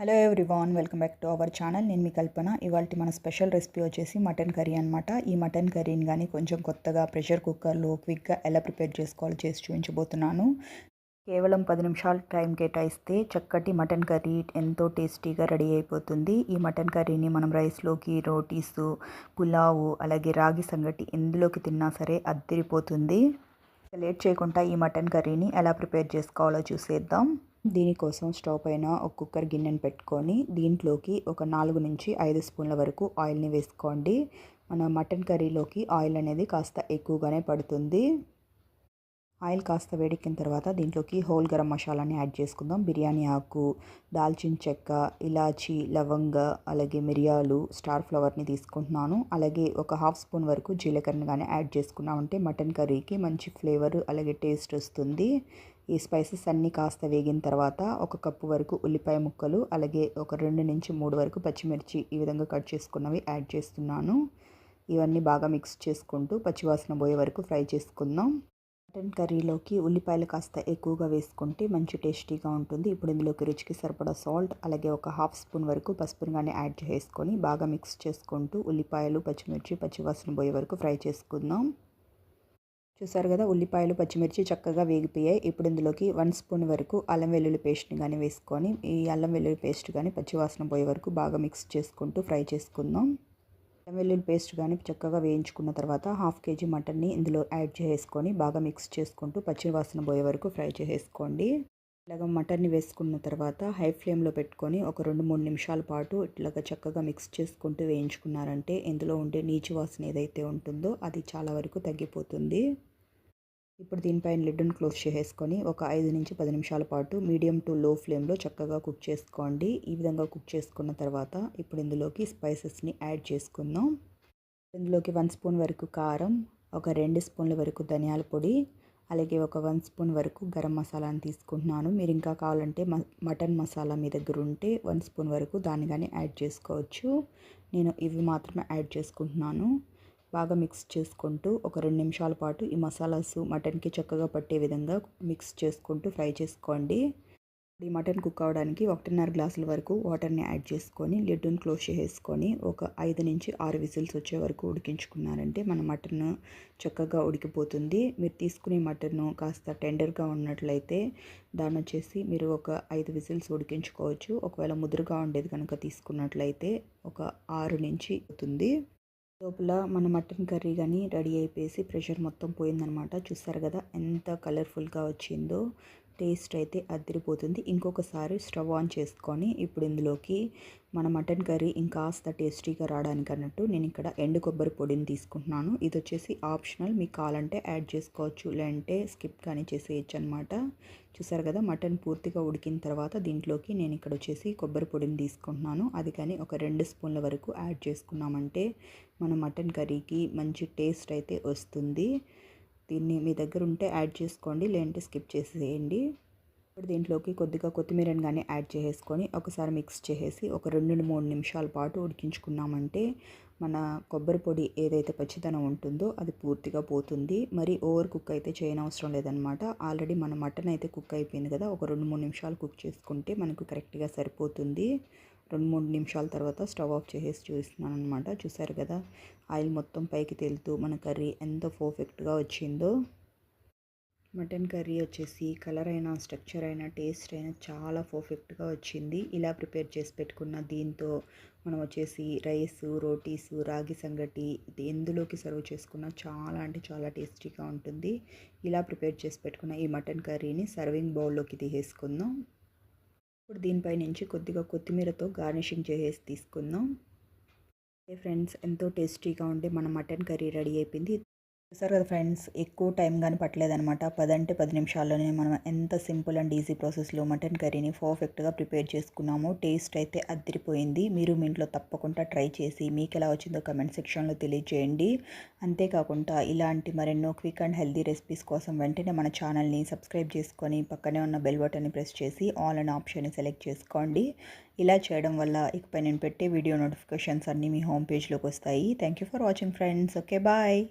Hello everyone, welcome back to our channel. నేను మీ కల్పన. ఇవాళ మన స్పెషల్ రెసిపీ వచ్చేసి మటన్ కర్రీ అనమాట. ఈ మటన్ కర్రీని కానీ కొంచెం కొత్తగా ప్రెషర్ కుక్కర్లో క్విక్గా ఎలా ప్రిపేర్ చేసుకోవాలో చేసి చూపించబోతున్నాను. కేవలం 10 నిమిషాలు టైం కేటాయిస్తే చక్కటి మటన్ కర్రీ ఎంతో టేస్టీగా రెడీ అయిపోతుంది. ఈ మటన్ కర్రీని మనం రైస్లోకి, రోటీస్, పులావు, అలాగే రాగి సంగటి ఎందులోకి తిన్నా సరే అద్దిరిపోతుంది. లేట్ చేయకుండా ఈ మటన్ కర్రీని ఎలా ప్రిపేర్ చేసుకోవాలో చూసేద్దాం. దీనికోసం స్టవ్ పైన ఒక కుక్కర్ గిన్నెను పెట్టుకొని దీంట్లోకి ఒక 4 నుంచి 5 స్పూన్ల వరకు ఆయిల్ని వేసుకోండి. మన మటన్ కర్రీలోకి ఆయిల్ అనేది కాస్త ఎక్కువగానే పడుతుంది. ఆయిల్ కాస్త వేడెక్కిన తర్వాత దీంట్లోకి హోల్ గరం మసాలాని యాడ్ చేసుకుందాం. బిర్యానీ ఆకు, దాల్చిన చెక్క, ఇలాచి, లవంగ, అలాగే మిరియాలు, స్టార్ ఫ్లవర్ని తీసుకుంటున్నాను. అలాగే ఒక హాఫ్ స్పూన్ వరకు జీలకర్రని కానీ యాడ్ చేసుకున్నామంటే మటన్ కర్రీకి మంచి ఫ్లేవర్ అలాగే టేస్ట్ వస్తుంది. ఈ స్పైసెస్ అన్నీ కాస్త వేగిన తర్వాత ఒక కప్పు వరకు ఉల్లిపాయ ముక్కలు, అలాగే ఒక 2 నుంచి 3 వరకు పచ్చిమిర్చి ఈ విధంగా కట్ చేసుకున్నవి యాడ్ చేస్తున్నాను. ఇవన్నీ బాగా మిక్స్ చేసుకుంటూ పచ్చివాసన పోయే వరకు ఫ్రై చేసుకుందాం. మటన్ కర్రీలోకి ఉల్లిపాయలు కాస్త ఎక్కువగా వేసుకుంటే మంచి టేస్టీగా ఉంటుంది. ఇప్పుడు ఇందులోకి రుచికి సరిపడా సాల్ట్, అలాగే ఒక హాఫ్ స్పూన్ వరకు పసుపుని కానీ యాడ్ చేసుకొని బాగా మిక్స్ చేసుకుంటూ ఉల్లిపాయలు, పచ్చిమిర్చి పచ్చివాసన పోయే వరకు ఫ్రై చేసుకుందాం. చూసారు కదా, ఉల్లిపాయలు పచ్చిమిర్చి చక్కగా వేగిపోయాయి. ఇప్పుడు ఇందులోకి 1 స్పూన్ వరకు అల్లం వెల్లుల్లి పేస్ట్ని కానీ వేసుకొని ఈ అల్లం వెల్లుల్లి పేస్ట్ కానీ పచ్చివాసన పోయే వరకు బాగా మిక్స్ చేసుకుంటూ ఫ్రై చేసుకుందాం. అల్లం వెల్లుల్లి పేస్ట్ కానీ చక్కగా వేయించుకున్న తర్వాత హాఫ్ కేజీ మటన్ని ఇందులో యాడ్ చేసుకొని బాగా మిక్స్ చేసుకుంటూ పచ్చివాసన పోయే వరకు ఫ్రై చేసుకోండి. ఇలాగ మటన్ని వేసుకున్న తర్వాత హై ఫ్లేమ్లో పెట్టుకొని ఒక 2-3 నిమిషాల పాటు ఇట్లాగా చక్కగా మిక్స్ చేసుకుంటూ వేయించుకున్నారంటే ఇందులో ఉండే నీచు వాసన ఏదైతే ఉంటుందో అది చాలా వరకు తగ్గిపోతుంది. ఇప్పుడు దీనిపైన లిడ్ని క్లోజ్ చేసేసుకొని ఒక 5 నుంచి 10 నిమిషాల పాటు మీడియం టు లో ఫ్లేమ్లో చక్కగా కుక్ చేసుకోండి. ఈ విధంగా కుక్ చేసుకున్న తర్వాత ఇప్పుడు ఇందులోకి స్పైసెస్ని యాడ్ చేసుకుందాం. ఇందులోకి 1 స్పూన్ వరకు కారం, ఒక 2 స్పూన్ల వరకు ధనియాల పొడి, అలాగే ఒక 1 స్పూన్ వరకు గరం మసాలాని తీసుకుంటున్నాను. మీరు ఇంకా కావాలంటే మటన్ మసాలా మీ దగ్గర ఉంటే 1 స్పూన్ వరకు దాన్ని కానీ యాడ్ చేసుకోవచ్చు. నేను ఇవి మాత్రమే యాడ్ చేసుకుంటున్నాను. బాగా మిక్స్ చేసుకుంటూ ఒక 2 నిమిషాల పాటు ఈ మసాలాస్ మటన్కి చక్కగా పట్టే విధంగా మిక్స్ చేసుకుంటూ ఫ్రై చేసుకోండి. ఈ మటన్ కుక్ అవ్వడానికి 1.5 గ్లాసుల వరకు వాటర్ని యాడ్ చేసుకొని లిడ్ని క్లోజ్ చేసుకొని ఒక 5 నుంచి 6 విజిల్స్ వచ్చే వరకు ఉడికించుకున్నారంటే మన మటన్ చక్కగా ఉడికిపోతుంది. మీరు తీసుకునే మటన్ కాస్త టెండర్గా ఉన్నట్లయితే దాన్ని వచ్చేసి మీరు ఒక 5 విజిల్స్ ఉడికించుకోవచ్చు. ఒకవేళ ముదురుగా ఉండేది కనుక తీసుకున్నట్లయితే ఒక 6 నుంచి అవుతుంది. లోపల మన మటన్ కర్రీ కానీ రెడీ అయిపోయేసి ప్రెషర్ మొత్తం పోయిందనమాట. చూస్తారు కదా ఎంత కలర్ఫుల్గా వచ్చిందో. టేస్ట్ అయితే అదిరిపోతుంది. ఇంకొకసారి స్టవ్ ఆన్ చేసుకొని ఇప్పుడు ఇందులోకి మన మటన్ కర్రీ ఇంకాస్త టేస్టీగా రావడానికి అన్నట్టు నేను ఇక్కడ ఎండు కొబ్బరి పొడిని తీసుకుంటున్నాను. ఇది వచ్చేసి ఆప్షనల్, మీకు కావాలంటే యాడ్ చేసుకోవచ్చు, లేదంటే స్కిప్ కానీ చేసేయచ్చు అనమాట. చూసారు కదా, మటన్ పూర్తిగా ఉడికిన తర్వాత దీంట్లోకి నేను ఇక్కడ వచ్చేసి కొబ్బరి పొడిని తీసుకుంటున్నాను. అది కానీ ఒక 2 స్పూన్ల వరకు యాడ్ చేసుకున్నామంటే మన మటన్ కర్రీకి మంచి టేస్ట్ అయితే వస్తుంది. దీన్ని మీ దగ్గర ఉంటే యాడ్ చేసుకోండి, లేదంటే స్కిప్ చేసేయండి. ఇప్పుడు దీంట్లోకి కొద్దిగా కొత్తిమీరని కానీ యాడ్ చేసేసుకొని ఒకసారి మిక్స్ చేసేసి ఒక 2-3 నిమిషాల పాటు ఉడికించుకున్నామంటే మన కొబ్బరి పొడి ఏదైతే పచ్చిదనం ఉంటుందో అది పూర్తిగా పోతుంది. మరి ఓవర్ కుక్ అయితే చేయనవసరం లేదనమాట. ఆల్రెడీ మన మటన్ అయితే కుక్ అయిపోయింది కదా, ఒక 2-3 నిమిషాలు కుక్ చేసుకుంటే మనకు కరెక్ట్గా సరిపోతుంది. 2-3 నిమిషాల తర్వాత స్టవ్ ఆఫ్ చేసేసి చూస్తున్నాను అనమాట. చూసారు కదా, ఆయిల్ మొత్తం పైకి తేలుతూ మన కర్రీ ఎంత పర్ఫెక్ట్గా వచ్చిందో. మటన్ కర్రీ వచ్చేసి కలర్ అయినా, స్ట్రక్చర్ అయినా, టేస్ట్ అయినా చాలా పర్ఫెక్ట్గా వచ్చింది. ఇలా ప్రిపేర్ చేసి పెట్టుకున్న దీంతో మనం వచ్చేసి రైస్, రోటీస్, రాగి సంగటి ఎందులోకి సర్వ్ చేసుకున్నా చాలా అంటే చాలా టేస్టీగా ఉంటుంది. ఇలా ప్రిపేర్ చేసి పెట్టుకున్న ఈ మటన్ కర్రీని సర్వింగ్ బౌల్లోకి తీసేసుకుందాం. ఇప్పుడు దీనిపై నుంచి కొద్దిగా కొత్తిమీరతో గార్నిషింగ్ చేసేసి తీసుకుందాం. ఫ్రెండ్స్, ఎంతో టేస్టీగా ఉండే మన మటన్ కర్రీ రెడీ అయిపోయింది. చూసారు కదా ఫ్రెండ్స్, ఎక్కువ టైం కానీ పట్టలేదనమాట. 10 అంటే 10 నిమిషాల్లోనే మనం ఎంత సింపుల్ అండ్ ఈజీ ప్రాసెస్లో మటన్ కర్రీని పర్ఫెక్ట్గా ప్రిపేర్ చేసుకున్నాము. టేస్ట్ అయితే అదిరిపోయింది. మీరు మీ ఇంట్లో తప్పకుండా ట్రై చేసి మీకు ఎలా వచ్చిందో కమెంట్ సెక్షన్లో తెలియజేయండి. అంతేకాకుండా ఇలాంటి మరెన్నో క్విక్ అండ్ హెల్తీ రెసిపీస్ కోసం వెంటనే మన ఛానల్ని సబ్స్క్రైబ్ చేసుకొని పక్కనే ఉన్న బెల్ బటన్ని ప్రెస్ చేసి ఆల్ అనే ఆప్షన్ని సెలెక్ట్ చేసుకోండి. ఇలా చేయడం వల్ల ఇకపై నేను పెట్టే వీడియో నోటిఫికేషన్స్ అన్నీ మీ హోమ్ పేజ్లోకి వస్తాయి. Thank you for watching friends. Okay, bye.